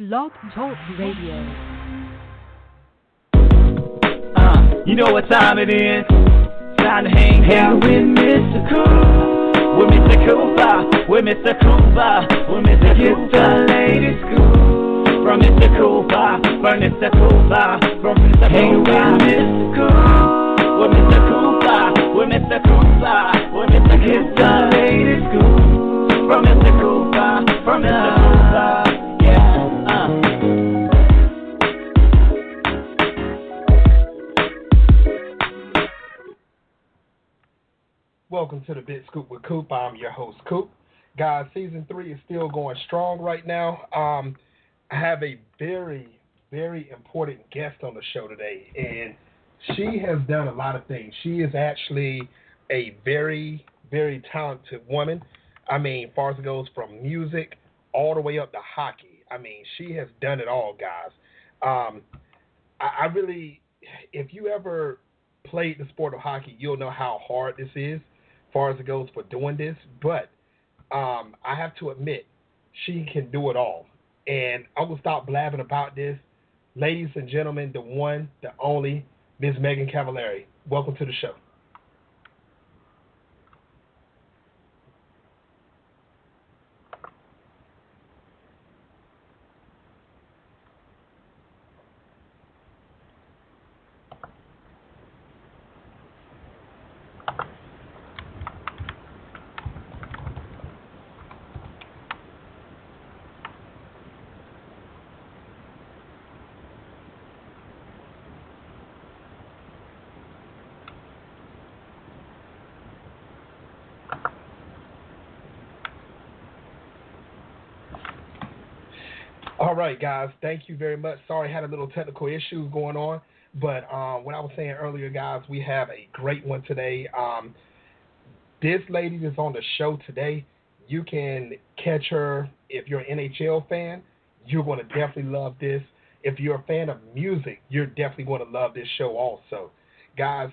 Blog Talk Radio. You know what time it is. Time to hang out with Mr. Cool. With Mr. Cooper. With Mr. Cooper. With Mr. Get the latest scoop. From Mr. Cooper. From Mr. Cooper. From Mr. Cooper. Hang with Mr. Cool. With Mr. Cooper. With Mr. Cooper. With Mr. Get the latest scoop. From Mr. Cooper. From Mr. Cooper. Welcome to the Big Scoop with Coop. I'm your host, Coop. Guys, Season 3 is still going strong right now. I have a very, very important guest on the show today, and she has done a lot of things. She is actually a very, very talented woman. I mean, as far as it goes from music all the way up to hockey. I mean, she has done it all, guys. I really, if you ever played the sport of hockey, you'll know how hard this is. As far as it goes for doing this, but I have to admit, she can do it all. And I'm going to stop blabbing about this. Ladies and gentlemen, the one, the only, Ms. Megan Cavallari. Welcome to the show. All right, guys, thank you very much. Sorry, I had a little technical issues going on, but what I was saying earlier, guys, we have a great one today. This lady that's on the show today, you can catch her if you're an NHL fan. You're going to definitely love this. If you're a fan of music, you're definitely going to love this show also. Guys,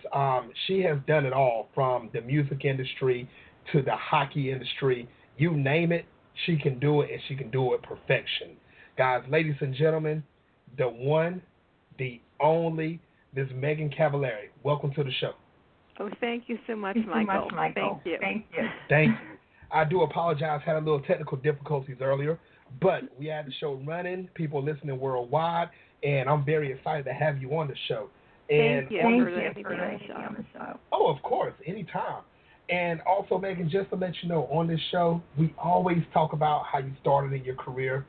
she has done it all from the music industry to the hockey industry. You name it, she can do it, and she can do it perfection. Guys, ladies and gentlemen, the one, the only, Ms. Megan Cavallari. Welcome to the show. Oh, thank you so much, Michael. Thank you. Thank you. I do apologize. Had a little technical difficulties earlier, but we had the show running. People listening worldwide, and I'm very excited to have you on the show. And thank you for having me on the show. Oh, of course, anytime. And also, Megan, just to let you know, on this show, we always talk about how you started in your career,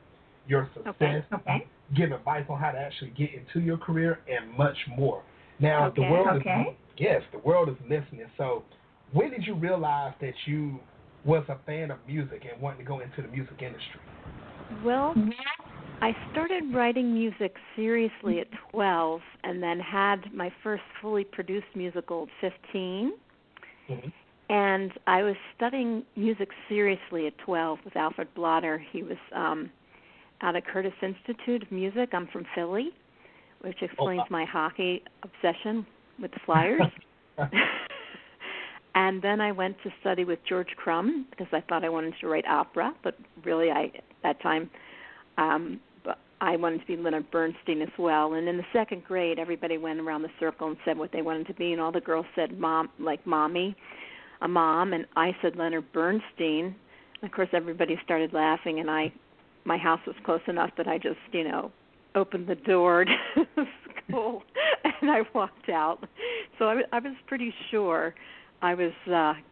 your success, give advice on how to actually get into your career, and much more. Now, the world is listening. So, when did you realize that you was a fan of music and wanted to go into the music industry? Well, I started writing music seriously at 12, and then had my first fully produced musical at 15. Mm-hmm. And I was studying music seriously at 12 with Alfred Blotter. He was out at Curtis Institute of Music. I'm from Philly, which explains my hockey obsession with the Flyers. And then I went to study with George Crumb because I thought I wanted to write opera, but really at that time I wanted to be Leonard Bernstein as well. And in the second grade, everybody went around the circle and said what they wanted to be, and all the girls said mom, like mommy, a mom, and I said Leonard Bernstein. And of course, everybody started laughing, and my house was close enough that I just, opened the door to school, and I walked out. So I was pretty sure I was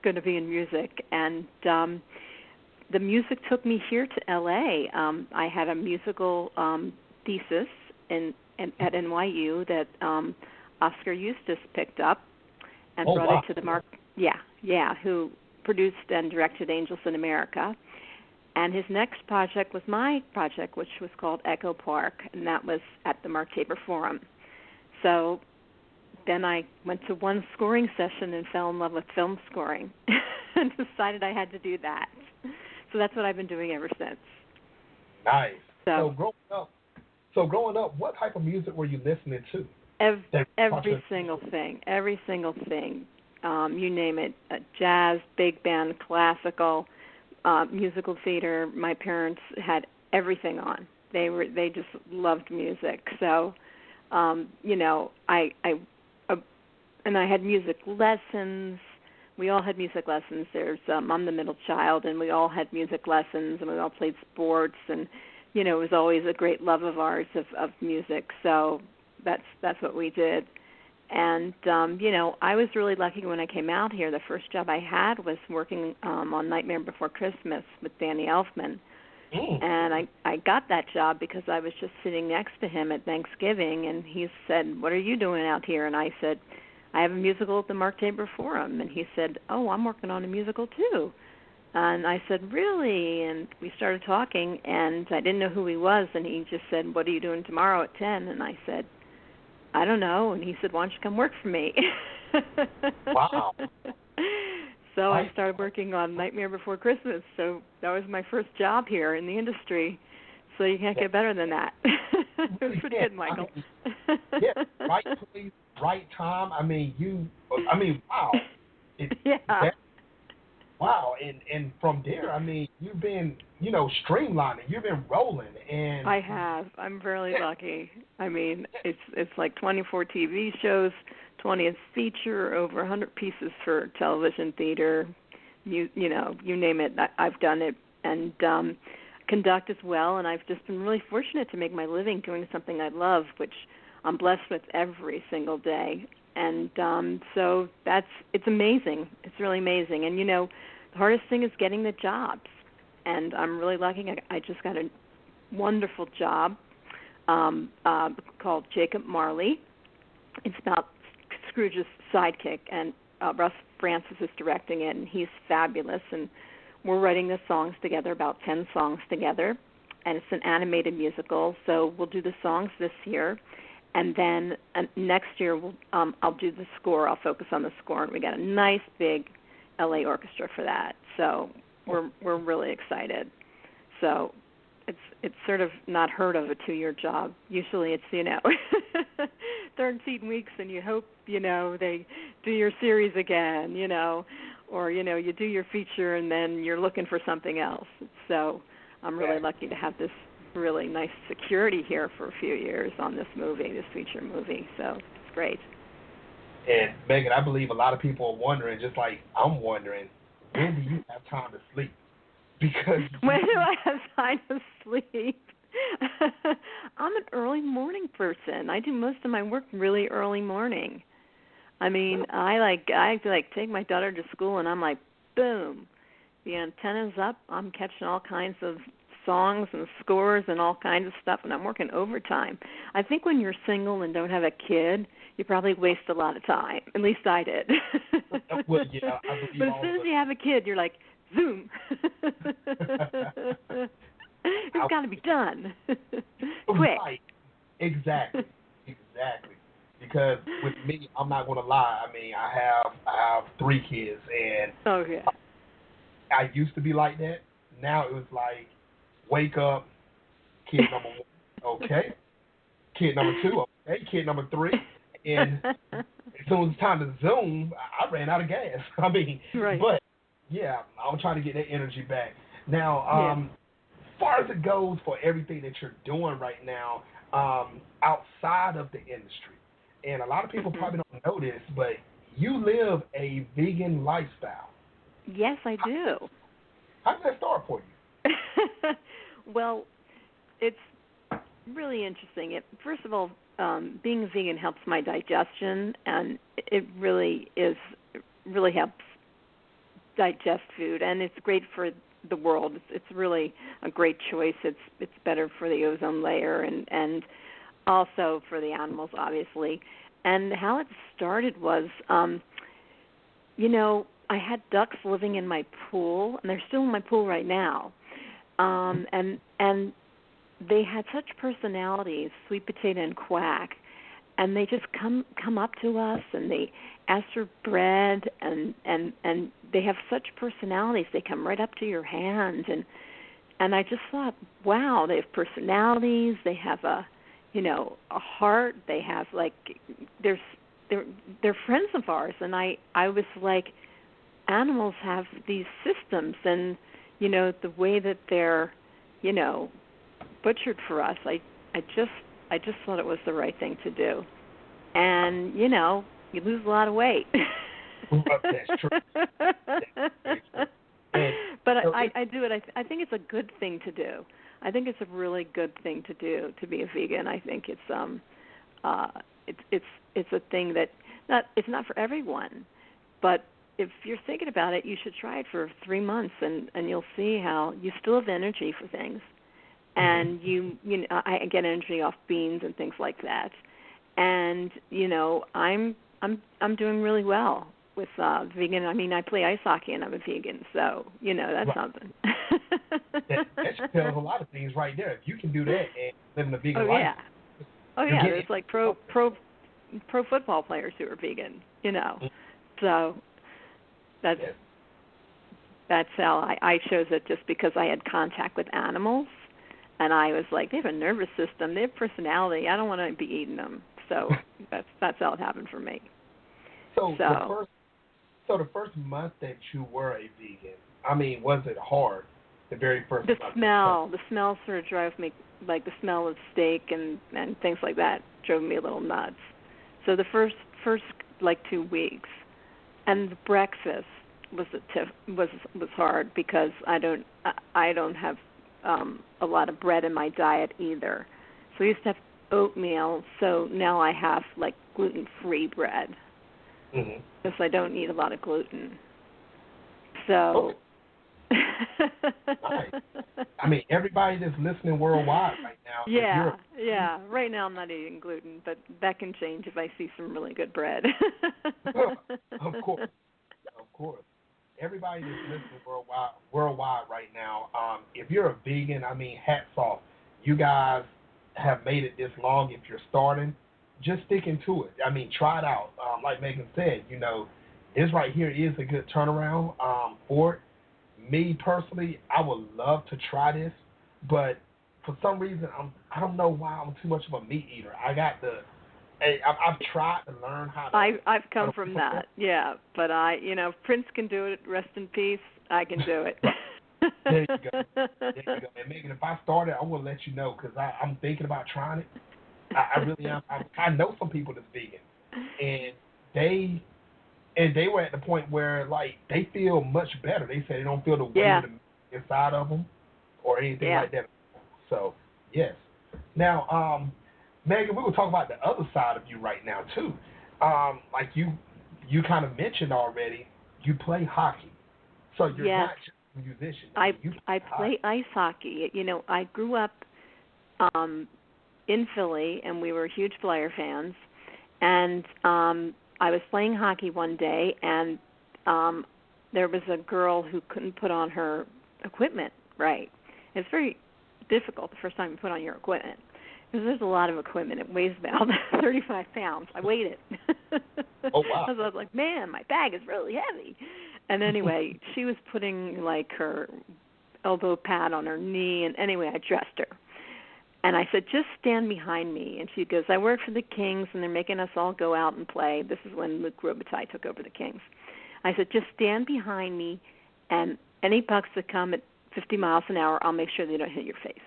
going to be in music, and the music took me here to L.A. I had a musical thesis at NYU that Oscar Eustis picked up and brought it to the market. Yeah, who produced and directed Angels in America. And his next project was my project, which was called Echo Park, and that was at the Mark Taper Forum. So then I went to one scoring session and fell in love with film scoring and decided I had to do that. So that's what I've been doing ever since. Nice. So growing up, what type of music were you listening to? Every single thing. You name it, jazz, big band, classical, musical theater. My parents had everything on. They just loved music. So, you know, and I had music lessons. We all had music lessons. I'm the middle child, and we all had music lessons, and we all played sports, and you know, it was always a great love of ours of music. So that's what we did. And you know, I was really lucky when I came out here. The first job I had was working on Nightmare Before Christmas with Danny Elfman. And I got that job because I was just sitting next to him at Thanksgiving, and he said, "What are you doing out here?" And I said, "I have a musical at the Mark Tabor Forum." And he said, "Oh, I'm working on a musical too." And I said, "Really?" And we started talking, and I didn't know who he was, and he just said, "What are you doing tomorrow at 10?" And I said, "I don't know." And he said, "Why don't you come work for me?" Wow. So I started working on Nightmare Before Christmas. So that was my first job here in the industry. So you can't get better than that. It was pretty good, Michael. Yeah, right place, right time. I mean, wow. Yeah. Wow, and from there, I mean, you've been, you know, streamlining. You've been rolling, and I have. I'm really lucky. I mean, it's like 24 TV shows, 20th feature, over 100 pieces for television, theater, you know, you name it. I've done it, and conduct as well. And I've just been really fortunate to make my living doing something I love, which I'm blessed with every single day. And so it's amazing. It's really amazing. And, you know, the hardest thing is getting the jobs. And I'm really lucky. I just got a wonderful job called Jacob Marley. It's about Scrooge's sidekick, and Russ Francis is directing it, and he's fabulous. And we're writing the songs together, about 10 songs together. And it's an animated musical, so we'll do the songs this year. And then next year, I'll do the score. I'll focus on the score, and we got a nice big LA orchestra for that. So we're really excited. So it's sort of not heard of, a 2-year job. Usually it's, you know, 13 weeks, and you hope, you know, they do your series again, you know, or, you know, you do your feature and then you're looking for something else. So I'm really lucky to have this really nice security here for a few years on this feature movie. So it's great. And Megan, I believe a lot of people are wondering, just like I'm wondering, when do you have time to sleep? Because when do I have time to sleep? I'm an early morning person. I do most of my work really early morning. I mean, I take my daughter to school, and I'm like, boom, the antenna's up. I'm catching all kinds of songs and scores and all kinds of stuff, and I'm working overtime. I think when you're single and don't have a kid, you probably waste a lot of time. At least I did. Well, yeah, I believe but as soon as you have a kid, you're like, zoom. It's got to be done. Quick. Right. Exactly. Because with me, I'm not going to lie. I mean, I have 3 kids, and I used to be like that. Now it was like, wake up, kid number 1, okay. Kid number 2, okay. Kid number 3, and as soon as it's time to Zoom, I ran out of gas. I mean, but yeah, I'm trying to get that energy back. Now, as far as it goes for everything that you're doing right now, outside of the industry, and a lot of people probably don't know this, but you live a vegan lifestyle. Yes, I do. How did that start for you? Well, it's really interesting. First of all, being a vegan helps my digestion, and it really helps digest food, and it's great for the world. It's really a great choice. It's better for the ozone layer and also for the animals, obviously. And how it started was, you know, I had ducks living in my pool, and they're still in my pool right now. And they had such personalities, Sweet Potato and Quack, and they just come up to us, and they ask for bread, and they have such personalities. They come right up to your hand, and I just thought, wow, they have personalities. They have a heart. They have they're friends of ours, and I was like, animals have these systems, and you know, the way that they're, you know, butchered for us, I just thought it was the right thing to do. And you lose a lot of weight. That's true. But I do it. I think it's a good thing to do. I think it's a really good thing to do, to be a vegan. I think it's a thing that it's not for everyone, but if you're thinking about it, you should try it for 3 months, and you'll see how you still have energy for things, and I get energy off beans and things like that, and I'm doing really well with vegan. I mean, I play ice hockey and I'm a vegan, so that's something. that tells a lot of things right there. If you can do that and live in a vegan life. Yeah, there's like pro football players who are vegan, So that's how I chose it, just because I had contact with animals, and I was like, they have a nervous system, they have personality. I don't want to be eating them. So that's how it happened for me. So the first month that you were a vegan, I mean, was it hard? The very first month? The smell sort of drove me, like the smell of steak and things like that drove me a little nuts. So the first like 2 weeks, and the breakfast was hard because I don't have a lot of bread in my diet either. So I used to have oatmeal. So now I have like gluten-free bread. Mm-hmm. Because I don't eat a lot of gluten. So. Nice. I mean, everybody that's listening worldwide right now. Yeah. Right now I'm not eating gluten, but that can change if I see some really good bread. Of course. Everybody that's listening worldwide right now, if you're a vegan, I mean, hats off. You guys have made it this long. If you're starting, just sticking to it. I mean, try it out. Like Megan said, this right here is a good turnaround for it. Me personally, I would love to try this, but for some reason, I don't know why I'm too much of a meat eater. I've tried to learn how to. I've come from that, yeah. But Prince can do it. Rest in peace. I can do it. There you go. And Megan, if I started, I will let you know, because I'm thinking about trying it. I really am. I know some people that's vegan, and they were at the point where, like, they feel much better. They say they don't feel the weight inside of them or anything like that. So, yes. Now, Megan, we will talk about the other side of you right now, too. Like you kind of mentioned already, you play hockey. So you're not just a musician. I play ice hockey. I grew up in Philly, and we were huge Flyer fans. And I was playing hockey one day, and there was a girl who couldn't put on her equipment right. It's very difficult the first time you put on your equipment, because there's a lot of equipment. It weighs about 35 pounds. I weighed it. Oh, wow. I was like, man, my bag is really heavy. And anyway, she was putting, like, her elbow pad on her knee, and anyway, I dressed her. And I said, just stand behind me. And she goes, I work for the Kings, and they're making us all go out and play. This is when Luc Robitaille took over the Kings. I said, just stand behind me, and any pucks that come at 50 miles an hour, I'll make sure they don't hit your face.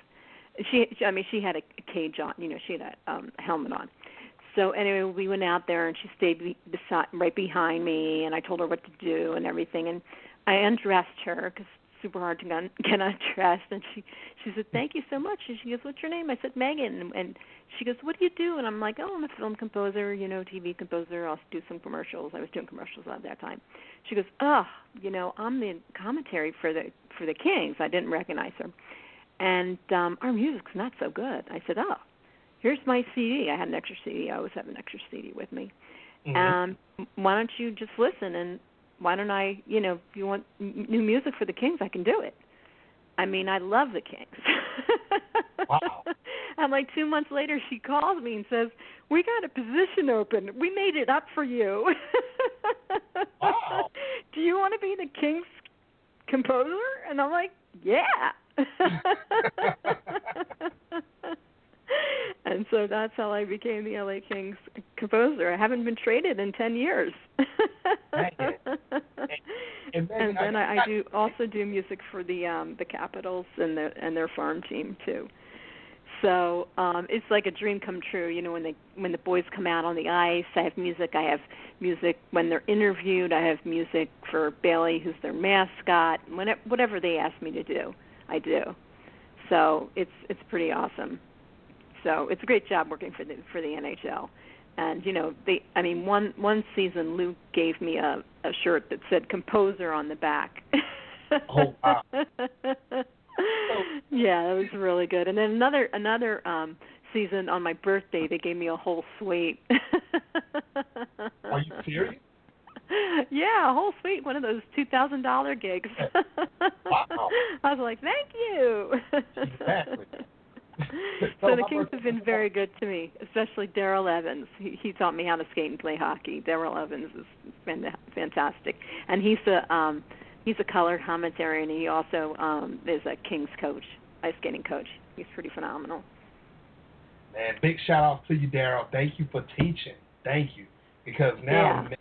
She had a cage on. She had a helmet on. So anyway, we went out there, and she stayed right behind me, and I told her what to do and everything. And I undressed her, because super hard to get undressed, and she said, thank you so much. And she goes, what's your name? I said, Megan. And she goes, what do you do? And I'm like, I'm a film composer, TV composer. I'll do some commercials. I was doing commercials at that time. She goes, I'm the commentary for the Kings. I didn't recognize her. And our music's not so good. I said, here's my CD. I had an extra CD. I always have an extra CD with me. Mm-hmm. Why don't you just listen, and why don't I, if you want new music for the Kings, I can do it. I mean, I love the Kings. Wow. And like 2 months later, she calls me and says, we got a position open. We made it up for you. Wow. Do you want to be the Kings composer? And I'm like, yeah. And so that's how I became the LA Kings composer. I haven't been traded in 10 years. And then I also do music for the Capitals and their farm team too. So it's like a dream come true. You know, when the boys come out on the ice, I have music. I have music when they're interviewed. I have music for Bailey, who's their mascot. Whatever they ask me to do, I do. So it's pretty awesome. So it's a great job working for the NHL. And you know, one season Luke gave me a shirt that said composer on the back. Oh wow. Yeah, that was really good. And then another season on my birthday, they gave me a whole suite. Are you serious? Yeah, a whole suite, one of those $2,000 gigs. Wow. I was like, thank you. Exactly. So the Kings have been very good to me, especially Daryl Evans. He taught me how to skate and play hockey. Daryl Evans is fantastic, and he's a color commentary, and he also is a Kings coach, ice skating coach. He's pretty phenomenal. Man, big shout out to you, Daryl. Thank you for teaching. Thank you, because now Megan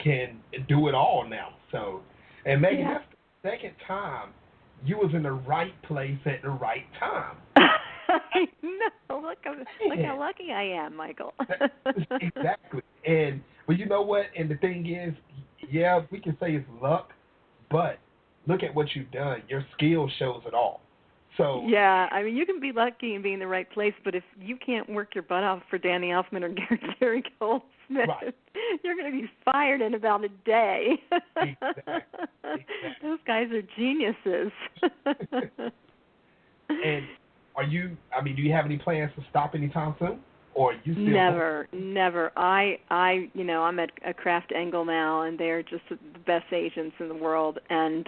can do it all now. So, and Megan, that's the second time you was in the right place at the right time. I know. Look how lucky I am, Michael. Exactly. But you know what? And the thing is, yeah, we can say it's luck, but look at what you've done. Your skill shows it all. So yeah, I mean, you can be lucky and be in the right place, but if you can't work your butt off for Danny Elfman or Gary Goldsmith, right, you're going to be fired in about a day. Exactly. Those guys are geniuses. And do you have any plans to stop anytime soon? Or you still Never. I'm at a Kraft Engel now, and they're just the best agents in the world. And,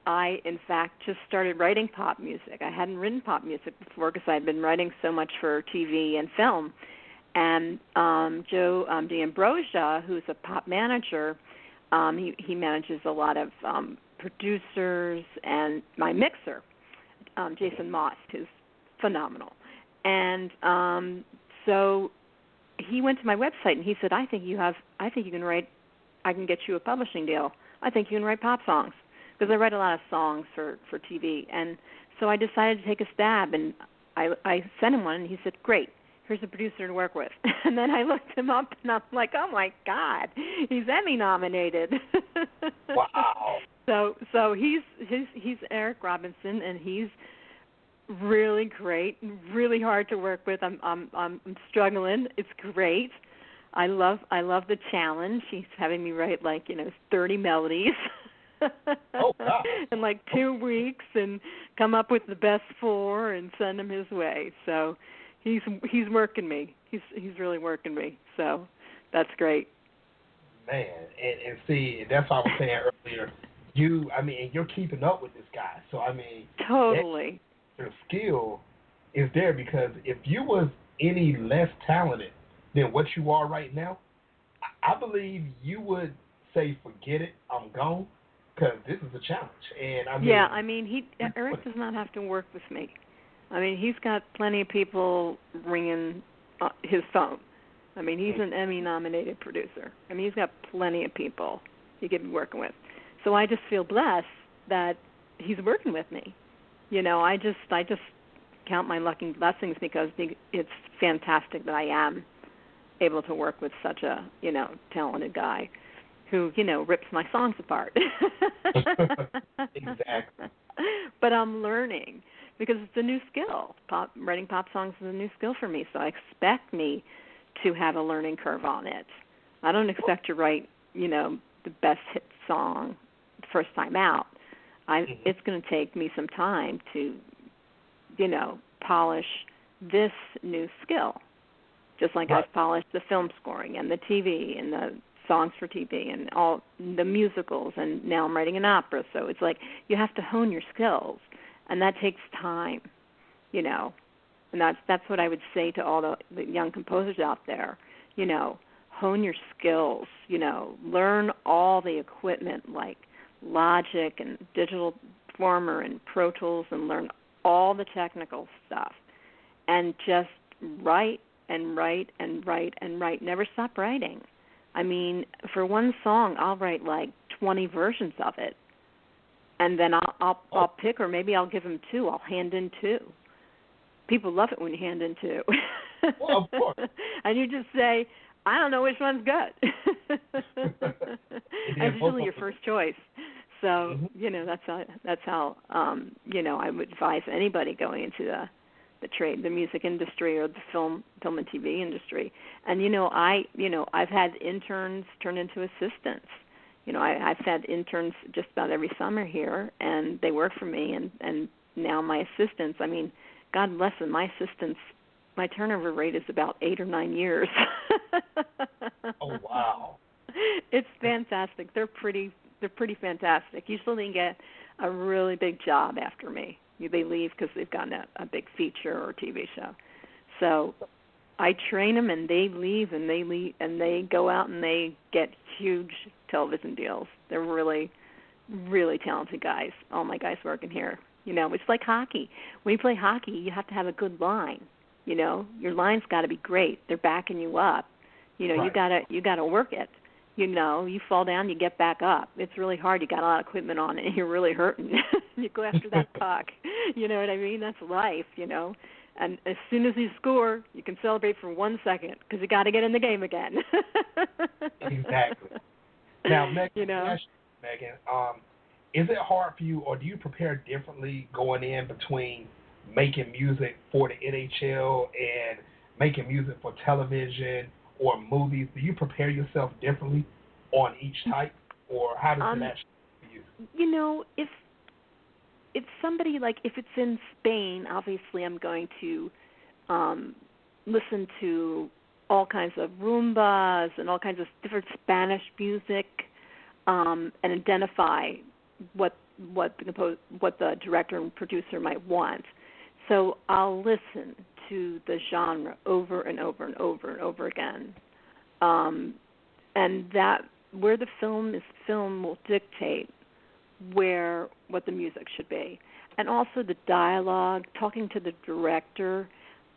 I, in fact, just started writing pop music. I hadn't written pop music before because I'd been writing so much for TV and film. And Joe D'Ambrosia, who's a pop manager, he manages a lot of producers, and my mixer, Jason Moss, who's phenomenal. And so he went to my website and he said, I think you can write, I can get you a publishing deal. I think you can write pop songs, because I write a lot of songs for TV. And so I decided to take a stab, and I sent him one, and he said, great, here's a producer to work with. And then I looked him up, and I'm like, oh my God, he's Emmy nominated. Wow. So he's Eric Robinson, and he's really great, really hard to work with. I'm struggling. It's great. I love the challenge. He's having me write 30 melodies. Oh, wow. In 2 weeks, and come up with the best 4 and send them his way. So he's working me. He's really working me. So that's great. Man, and see, that's what I was saying earlier. You're keeping up with this guy. So totally. Your skill is there, because if you was any less talented than what you are right now, I believe you would say, forget it, I'm gone, because this is a challenge. And Eric does not have to work with me. He's got plenty of people ringing his phone. He's an Emmy-nominated producer. He's got plenty of people he could be working with. So I just feel blessed that he's working with me. I just count my lucky blessings, because it's fantastic that I am able to work with such a, talented guy who, rips my songs apart. Exactly. But I'm learning, because it's a new skill. Writing pop songs is a new skill for me, so I expect me to have a learning curve on it. I don't expect to write, the best hit song the first time out. It's going to take me some time to, polish this new skill, just like right. I've polished the film scoring and the TV and the songs for TV and all the musicals, and now I'm writing an opera. So it's like you have to hone your skills, and that takes time, And that's what I would say to all the young composers out there, hone your skills, learn all the equipment like Logic and Digital Performer and Pro Tools, and learn all the technical stuff, and just write and write and write and write. Never stop writing. For one song, I'll write 20 versions of it, and then I'll pick, or maybe I'll give him 2. I'll hand in 2, people love it when you hand in two. Well, of course. And you just say, I don't know which one's good. It's usually your first choice. So, you know, that's how you know, I would advise anybody going into the trade, the music industry or the film and TV industry. And you know, I've had interns turn into assistants. You know, I've had interns just about every summer here, and they work for me. And now my assistants, I mean, God bless them, my assistants, my turnover rate is about 8 or 9 years. Oh, wow. It's fantastic. They're pretty fantastic. Usually they get a really big job after me. They leave because they've gotten a big feature or TV show. So I train them, and they leave, and they go out and they get huge television deals. They're really, really talented guys. All my guys working here. You know, it's like hockey. When you play hockey, you have to have a good line. You know, your line's got to be great. They're backing you up. You know, right. you gotta work it. You know, you fall down, you get back up. It's really hard. You got a lot of equipment on it, and you're really hurting. You go after that puck. You know what I mean? That's life, you know. And as soon as you score, you can celebrate for 1 second because you got to get in the game again. Exactly. Now, Megan, you know, is it hard for you, or do you prepare differently going in between making music for the NHL and making music for television or movies? Do you prepare yourself differently on each type, or how does it actually for you? You know, if somebody, like, if it's in Spain, obviously I'm going to listen to all kinds of rumbas and all kinds of different Spanish music, and identify what the director and producer might want. So I'll listen to the genre over and over and over and over again, and that where the film is filmed will dictate what the music should be, and also the dialogue. Talking to the director,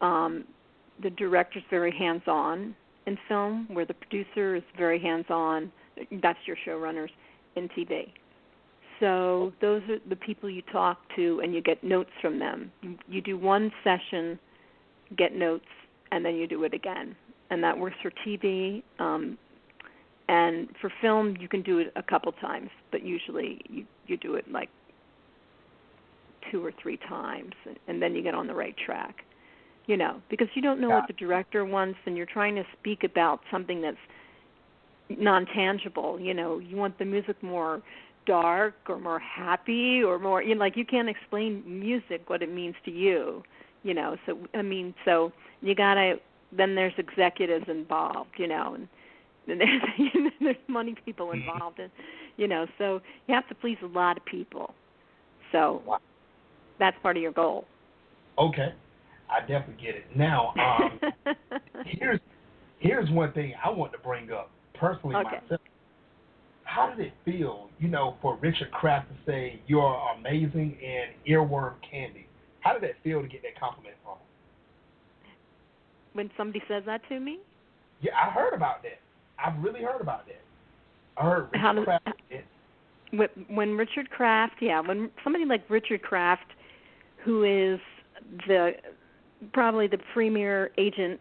the director's very hands-on in film, where the producer is very hands-on. That's your showrunners in TV. So those are the people you talk to, and you get notes from them. You do one session, get notes, and then you do it again. And that works for TV. And for film, you can do it a couple times, but usually you do it like 2 or 3 times, and then you get on the right track. You know, because you don't know what the director wants, and you're trying to speak about something that's non-tangible. You know, you want the music more dark or more happy or more, you know, like you can't explain music what it means to you, you know. So I mean, so you gotta. Then there's executives involved, you know, and there's money people involved, and you know, so you have to please a lot of people. So that's part of your goal. Okay, I definitely get it. Now, here's one thing I want to bring up personally myself. How did it feel, you know, for Richard Kraft to say you're amazing and earworm candy? How did it feel to get that compliment from him? When somebody says that to me? Yeah, I heard about that. I've really heard about that. I heard Richard Kraft did. When Richard Kraft, when somebody like Richard Kraft, who is probably the premier agent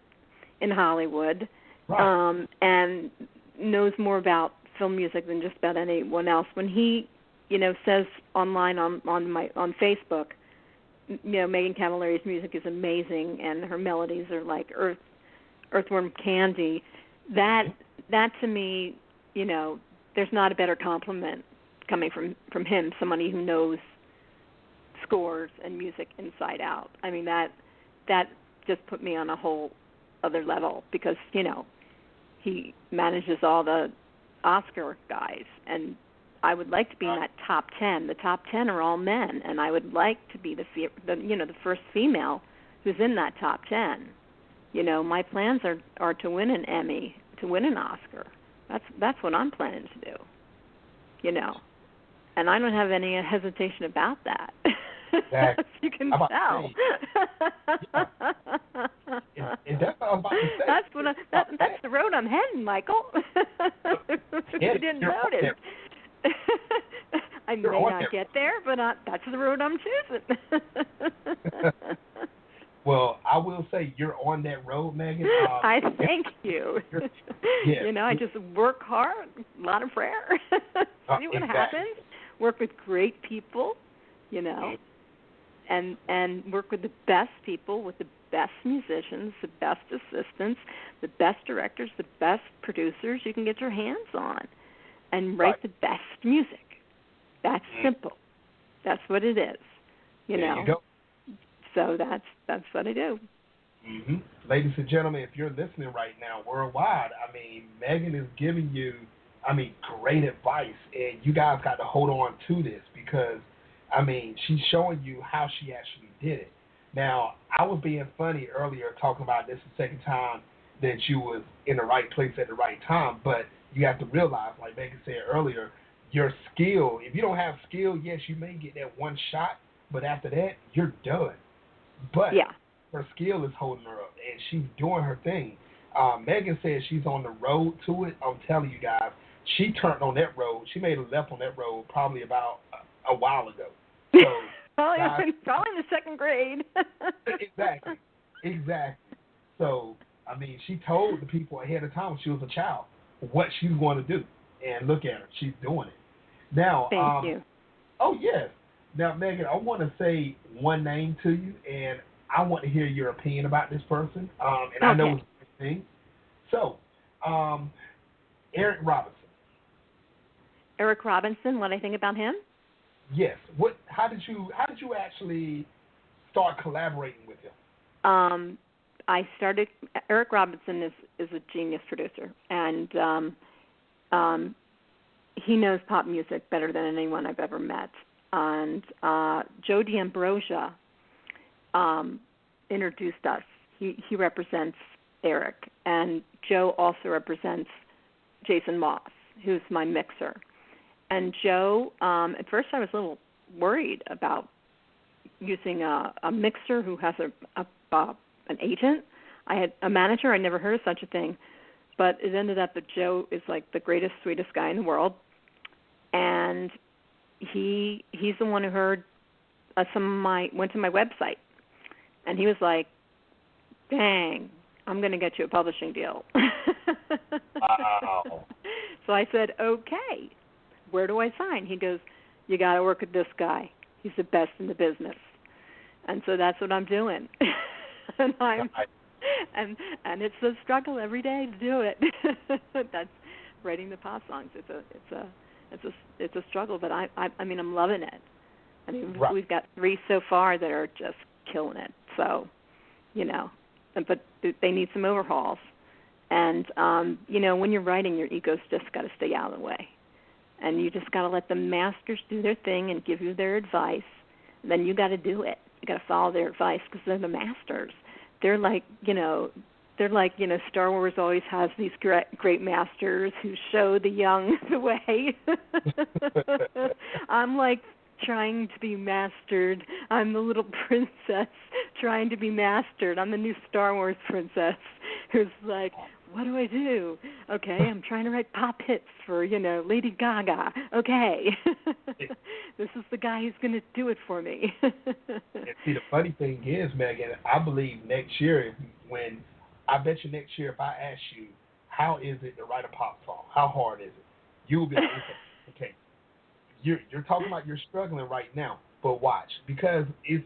in Hollywood, right. And knows more about film music than just about anyone else. When he, you know, says online on Facebook, you know, Megan Cavallari's music is amazing and her melodies are like earthworm candy. That to me, you know, there's not a better compliment coming from him, somebody who knows scores and music inside out. I mean, that just put me on a whole other level because, you know, he manages all the Oscar guys, and I would like to be in that top 10. The top 10 are all men, and I would like to be the first female who's in that top 10. You know, my plans are to win an Emmy, to win an Oscar. That's what I'm planning to do. You know, and I don't have any hesitation about that. Exactly. You can tell. And that's what I was about to say. That's the road I'm heading, Michael. If you didn't notice. I may not get there, but that's the road I'm choosing. Well, will say you're on that road, Megan. I thank you. Yeah. You know, I just work hard, a lot of prayer. See what happens. Work with great people, you know, and work with the best people, with the best musicians, the best assistants, the best directors, the best producers you can get your hands on, and write the best music. That's simple. That's what it is. You know. There you go. So that's what I do. Mm-hmm. Ladies and gentlemen, if you're listening right now worldwide, I mean, Megan is giving you, I mean, great advice, and you guys got to hold on to this because, I mean, she's showing you how she actually did it. Now, I was being funny earlier talking about this the second time that you was in the right place at the right time, but you have to realize, like Megan said earlier, your skill, if you don't have skill, yes, you may get that one shot, but after that, you're done. But her skill is holding her up, and she's doing her thing. Megan says she's on the road to it. I'm telling you guys, she turned on that road. She made a left on that road probably about a while ago. So, probably in the second grade. Exactly. So, I mean, she told the people ahead of time when she was a child what she's going to do. And look at her. She's doing it. Now, Thank you. Oh, yes. Now, Megan, I want to say one name to you, and I want to hear your opinion about this person. And I know it's a good thing. So, Eric Robinson. Eric Robinson, what I think about him? Yes. How did you actually start collaborating with him? Eric Robinson is a genius producer, and he knows pop music better than anyone I've ever met. And Joe D'Ambrosia introduced us. He represents Eric, and Joe also represents Jason Moss, who's my mixer. And Joe, at first I was a little worried about using a mixer who has an agent. I had a manager. I never heard of such a thing. But it ended up that Joe is like the greatest, sweetest guy in the world. And he's the one who heard went to my website. And he was like, dang, I'm going to get you a publishing deal. Wow. So I said, okay, where do I sign? He goes, you got to work with this guy. He's the best in the business. And so that's what I'm doing. And and it's a struggle every day to do it. That's writing the pop songs. It's a struggle, but I mean I'm loving it. I mean we've got 3 so far that are just killing it. So, you know, but they need some overhauls. And you know, when you're writing, your ego's just got to stay out of the way, and you just got to let the masters do their thing and give you their advice. And then you got to do it. You got to follow their advice because they're the masters. They're like, Star Wars always has these great masters who show the young the way. I'm like trying to be mastered. I'm the little princess trying to be mastered. I'm the new Star Wars princess who's like, what do I do? Okay, I'm trying to write pop hits for, Lady Gaga. Okay. This is the guy who's going to do it for me. And see, the funny thing is, Megan, I believe next year, if I ask you, how is it to write a pop song? How hard is it? You'll be like, okay. You're talking about you're struggling right now, but watch, because it's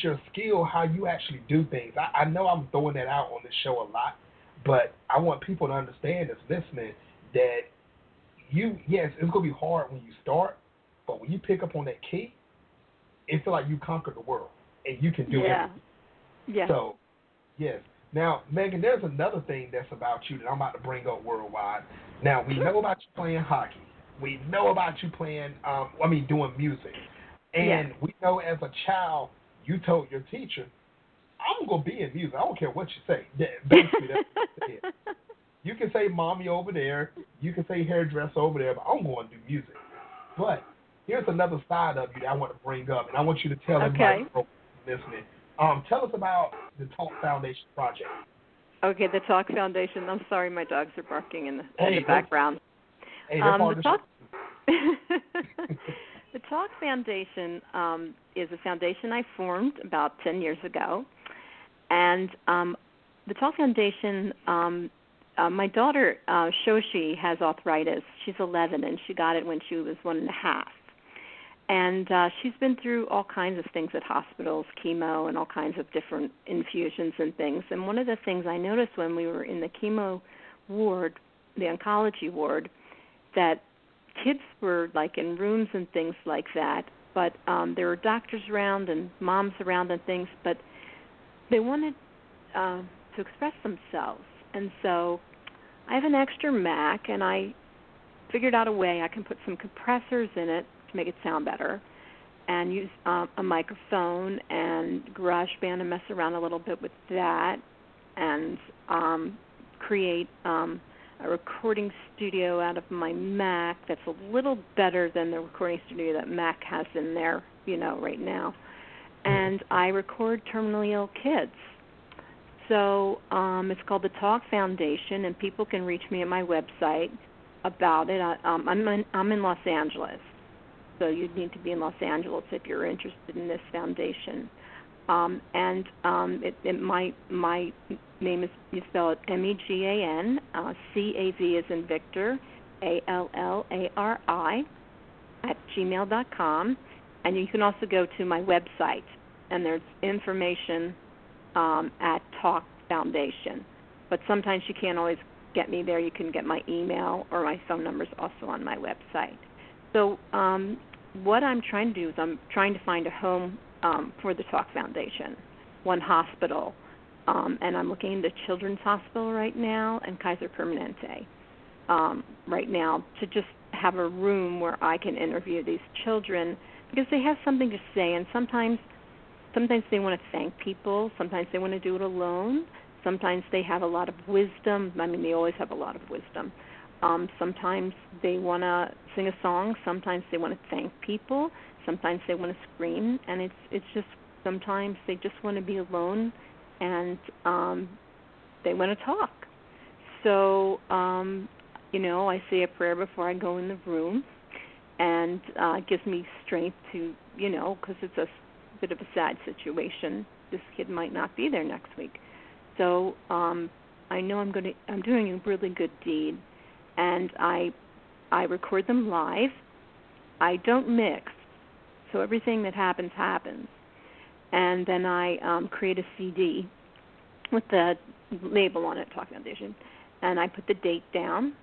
your skill, how you actually do things. I know I'm throwing that out on this show a lot, but I want people to understand that's listening that yes, it's going to be hard when you start, but when you pick up on that key, it feels like you conquered the world, and you can do everything. Yeah. So, yes. Now, Megan, there's another thing that's about you that I'm about to bring up worldwide. Now, we know about you playing hockey. We know about you playing, doing music. And we know as a child, you told your teacher, I'm going to be in music. I don't care what you say. Basically, that's what you said. You can say mommy over there. You can say hairdresser over there, but I'm going to do music. But here's another side of you that I want to bring up, and I want you to tell everybody listening. Tell us about the Talk Foundation project. Okay, the Talk Foundation. I'm sorry, my dogs are barking in the background. Hey, they're part of the show. The Talk Foundation is a foundation I formed about 10 years ago, And the Talk Foundation, my daughter, Shoshi, has arthritis. She's 11, and she got it when she was 1.5. And she's been through all kinds of things at hospitals, chemo, and all kinds of different infusions and things. And one of the things I noticed when we were in the chemo ward, the oncology ward, that kids were like in rooms and things like that, but there were doctors around and moms around and things, but they wanted to express themselves. And so I have an extra Mac, and I figured out a way I can put some compressors in it to make it sound better, and use a microphone and GarageBand and mess around a little bit with that, and create a recording studio out of my Mac that's a little better than the recording studio that Mac has in there, right now. And I record terminally ill kids. So it's called the Talk Foundation, and people can reach me at my website about it. I'm in Los Angeles, so you'd need to be in Los Angeles if you're interested in this foundation. And my name is, you spell it MEGAN, CAV as in Victor, ALLARI @gmail.com. And you can also go to my website, and there's information at Talk Foundation. But sometimes you can't always get me there. You can get my email, or my phone number is also on my website. So what I'm trying to do is I'm trying to find a home for the Talk Foundation, one hospital. And I'm looking into Children's Hospital right now and Kaiser Permanente right now, to just have a room where I can interview these children, because they have something to say, and sometimes they want to thank people, sometimes they want to do it alone, sometimes they have a lot of wisdom. I mean, they always have a lot of wisdom. Sometimes they want to sing a song, sometimes they want to thank people, sometimes they want to scream, and it's just sometimes they just want to be alone, and they want to talk. So, I say a prayer before I go in the room, and it gives me strength to, because it's a bit of a sad situation. This kid might not be there next week. So I know I'm doing a really good deed, and I record them live. I don't mix, so everything that happens. And then I create a CD with the label on it, Talk Foundation, and I put the date down,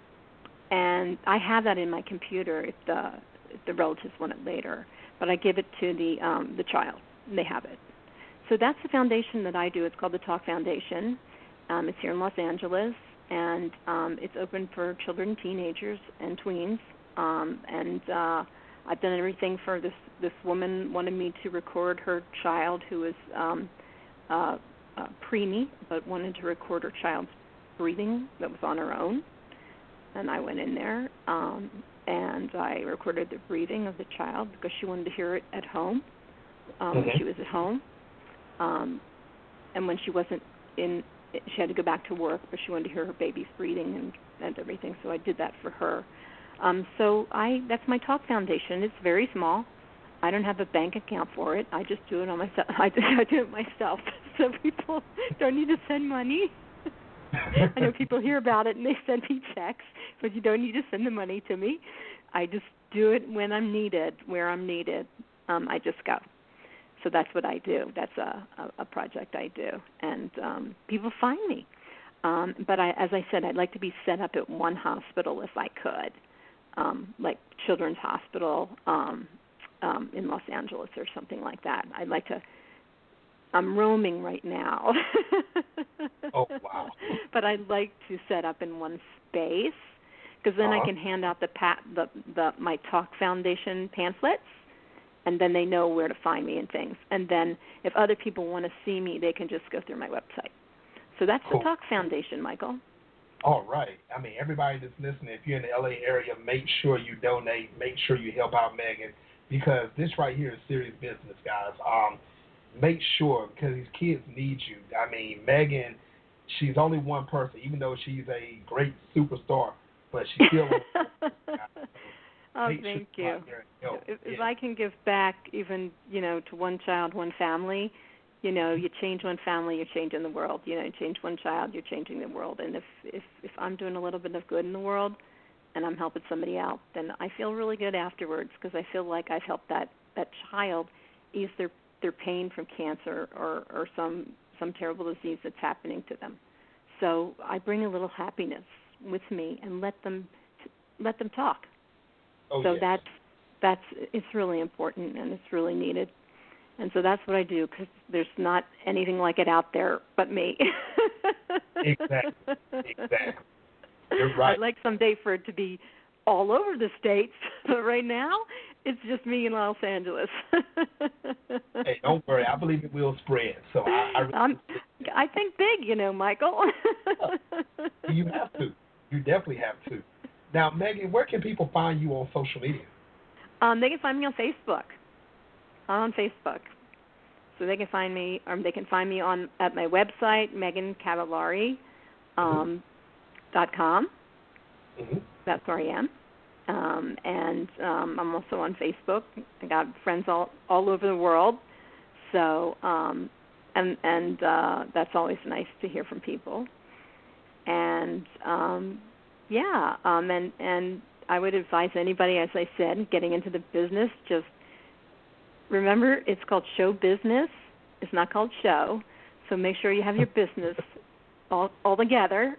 and I have that in my computer if the relatives want it later, but I give it to the child, and they have it. So that's the foundation that I do. It's called the Talk Foundation. It's here in Los Angeles, and it's open for children, teenagers, and tweens. And I've done everything for this woman wanted me to record her child who was preemie, but wanted to record her child's breathing that was on her own. And I went in there, and I recorded the breathing of the child because she wanted to hear it at home. She was at home. And when she wasn't in, she had to go back to work, but she wanted to hear her baby's breathing and everything, so I did that for her. So that's my Talk Foundation. It's very small. I don't have a bank account for it. I just do it on myself. I do it myself. So people don't need to send money. I know people hear about it and they send me checks, but you don't need to send the money to me. I just do it when I'm needed, where I'm needed. I just go. So that's what I do. That's a project I do, and people find me. But as I said, I'd like to be set up at one hospital if I could, like Children's Hospital in Los Angeles or something like that. I'd like to. I'm roaming right now. Oh, wow. But I'd like to set up in one space, because then I can hand out my Talk Foundation pamphlets, and then they know where to find me and things. And then if other people want to see me, they can just go through my website. So that's cool. The Talk Foundation, Michael. All right. I mean, everybody that's listening, if you're in the LA area, make sure you donate. Make sure you help out Megan, because this right here is serious business, guys. Make sure, because these kids need you. I mean, Megan, she's only one person, even though she's a great superstar, but she's still Oh, thank you. If I can give back even, to one child, one family, You know, you change one family, you're changing the world. You know, you change one child, you're changing the world. And if I'm doing a little bit of good in the world and I'm helping somebody out, then I feel really good afterwards because I feel like I've helped that child ease their pain from cancer or some terrible disease that's happening to them. So I bring a little happiness with me and let them talk. Oh, so yes. that's it's really important and it's really needed. And so that's what I do because there's not anything like it out there but me. Exactly. You're right. I'd like someday for it to be all over the States, but right now it's just me in Los Angeles. Hey, don't worry. I believe it will spread. So I think big, you know, Michael. You have to. You definitely have to. Now, Megan, where can people find you on social media? They can find me on Facebook. I'm on Facebook. So they can find me, or they can find me at my website, megancavallari.com. Mm-hmm. That's where I am. And I'm also on Facebook. I got friends all over the world. So, and that's always nice to hear from people. And, and I would advise anybody, as I said, getting into the business, just remember it's called show business. It's not called show. So make sure you have your business all together.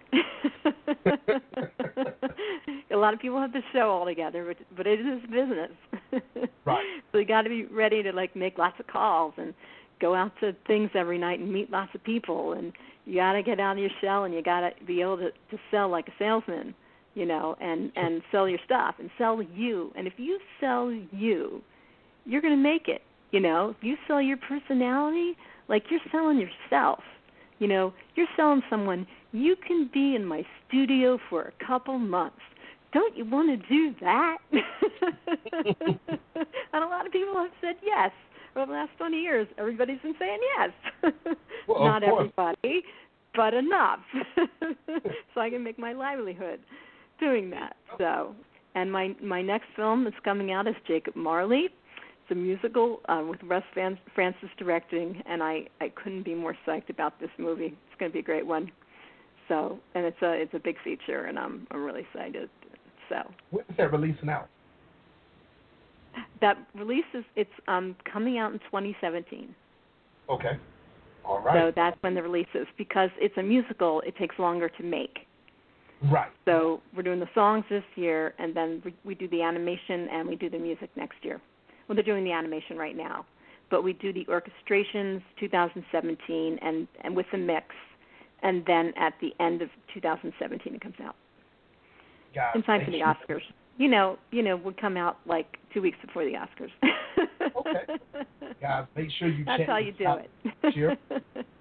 A lot of people have the show all together, but it is business. Right. So you got to be ready to make lots of calls and go out to things every night and meet lots of people. And you got to get out of your shell and you got to be able to sell like a salesman, you know, and sell your stuff and sell you. And if you sell you, you're going to make it, you know. If you sell your personality, like you're selling yourself, you know, you're selling someone, you can be in my studio for a couple months. Don't you want to do that? And a lot of people have said yes. Over the last 20 years, everybody's been saying yes. Well, not everybody, but enough. So I can make my livelihood doing that. So, and my next film that's coming out is Jacob Marley. It's a musical with Russ Francis directing, and I couldn't be more psyched about this movie. It's going to be a great one. So, and it's a big feature, and I'm really excited. So, when is that releasing out? That release it's coming out in 2017. Okay. All right. So that's when the release is. Because it's a musical, it takes longer to make. Right. So we're doing the songs this year, and then we do the animation and we do the music next year. Well, they're doing the animation right now, but we do the orchestrations 2017 and with the mix, and then at the end of 2017 it comes out. Guys, in time for the Oscars. You know, would come out like 2 weeks before the Oscars. Okay. Guys, make sure you That's check how this you do out it. next year.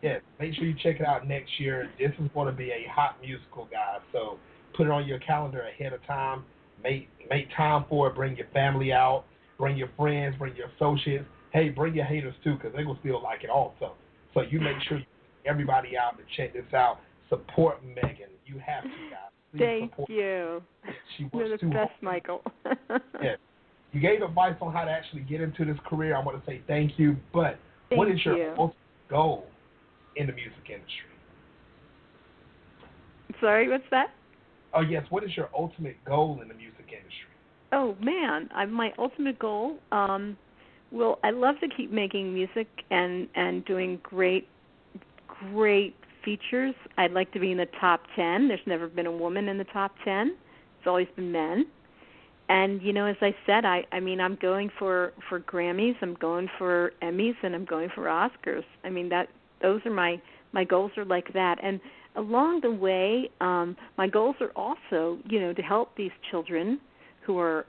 Yeah, make sure you check it out next year. This is going to be a hot musical, guys. So put it on your calendar ahead of time. Make time for it. Bring your family out. Bring your friends. Bring your associates. Hey, bring your haters too, because they're going to still like it also. So you make sure everybody out to check this out. Support Megan. You have to, guys. Please Thank support you. her. She You're works the too best, hard. Michael. Yeah. You gave advice on how to actually get into this career. I want to say thank you. But what is your ultimate goal in the music industry? Sorry, what's that? Oh, yes. What is your ultimate goal in the music industry? Oh, man. My ultimate goal, well, I love to keep making music and doing great features. I'd like to be in the top 10. There's never been a woman in the top 10. It's always been men. And, you know, as I said, I mean, I'm going for Grammys, I'm going for Emmys, and I'm going for Oscars. I mean, those are my goals are like that. And along the way, my goals are also, you know, to help these children who are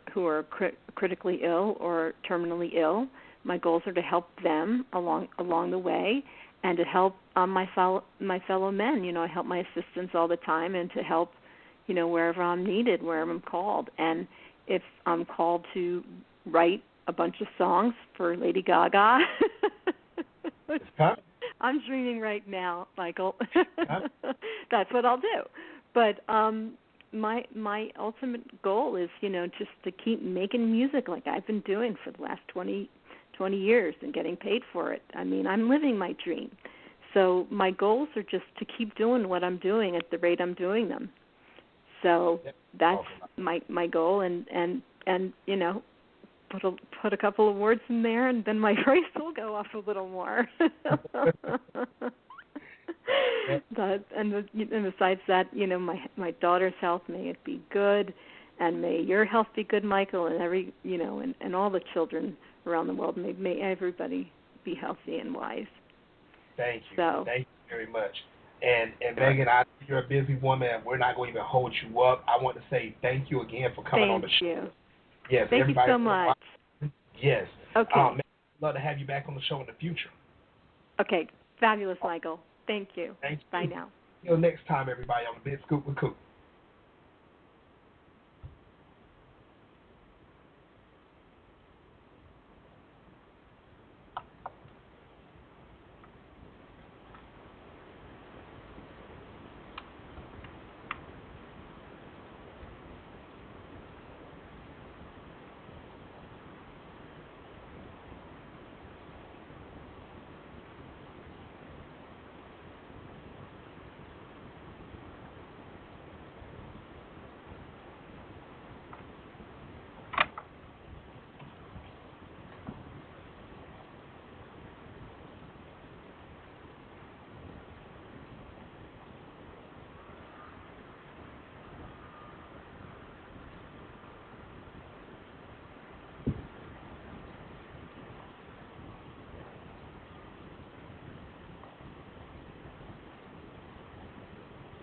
critically ill or terminally ill. My goals are to help them along the way, and to help my fellow men. You know, I help my assistants all the time, and to help, you know, wherever I'm needed, wherever I'm called. And if I'm called to write a bunch of songs for Lady Gaga, I'm dreaming right now, Michael. That's what I'll do. But my ultimate goal is, you know, just to keep making music like I've been doing for the last 20 20 years and getting paid for it. I mean, I'm living my dream. So my goals are just to keep doing what I'm doing at the rate I'm doing them. So that's my goal, and you know, put a couple of words in there, and then my voice will go off a little more. And besides that, you know, my daughter's health, may it be good, and may your health be good, Michael, and every, you know, and all the children around the world. May everybody be healthy and wise. Thank you. So, thank you very much. And Megan, I know you're a busy woman, and we're not going to even hold you up. I want to say thank you again for coming on the show. Thank you. Yes, thank you so much. Yes. Okay. Megan, I'd love to have you back on the show in the future. Okay. Fabulous, Michael. Thank you. Thank you. Bye now. Until next time, everybody, on the Big Scoop with Coop.